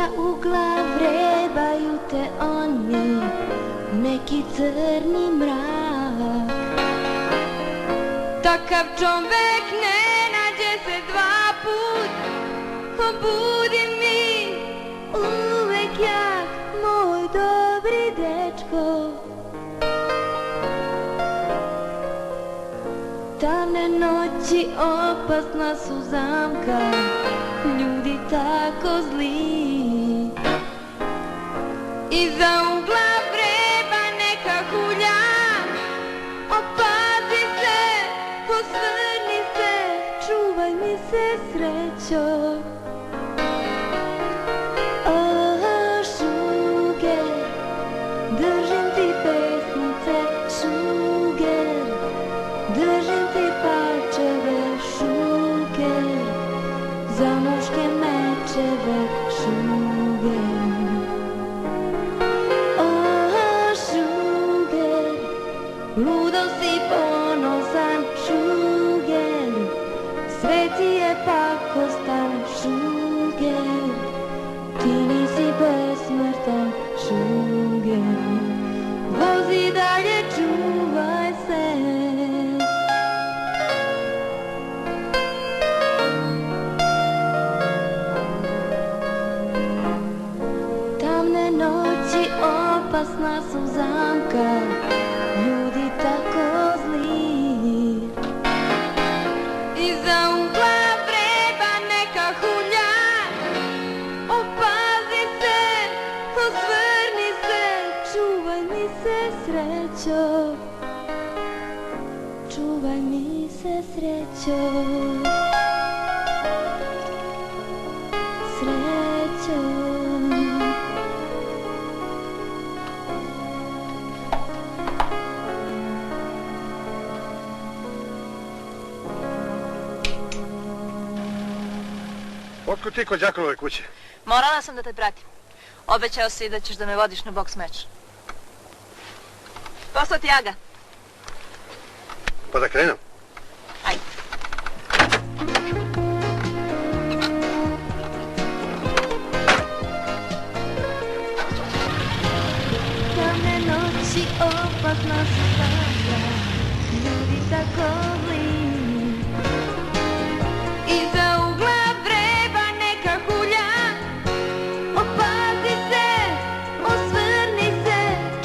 Iza ugla vrebaju te oni, neki crni mrak. Takav čovek ne nađe se dva put, budi mi uvek jak, moj dobri dečko. Tamne noći opasna su zamka, ljudi tako zli. Iza ugla vreba neka hulja, opazi se, osvrni se, čuvaj mi se srećo. Šuger, držim ti pesnice, šuger, držim ti palčeve, šuger, za muške mečeve, šuger. Šuger, ludo si ponosan, šuger, sve ti je pakostan, šuger, ti nisi besmrtan, šuger, vozi dalje, čuvaj se. Tamne noći opasna su zamka, ljudi tako zli. Iza ugla vreba neka hulja, opazi se, osvrni se, čuvaj mi se srećo, čuvaj mi se srećo, srećo. Otkud ti kod Đakonove kuće? Morala sam da te pratim. Obećao si da ćeš da me vodiš na boks meč. Posla ti Aga. Pa da krenem? Ajde. Tamne noći opasna su zamka, ljudi tako zli. Iza ugla vreba neka hulja, opazi se, osvrni se,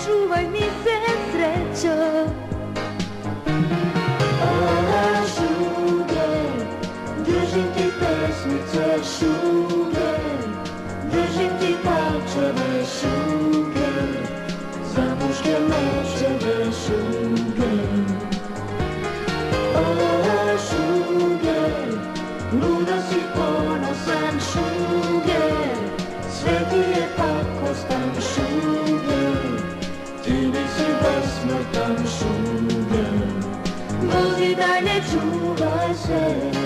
čuvaj mi se srećo. Šuger, držim ti pesmice, šuger, držim ti palčeve, šuger, za muške mečeve, šuger. Šuger, luda si ponosan, šuger, sve ti je pakostan, šuger, ti nisi besmrtan, šuger, vozi dalje, čuvaj se.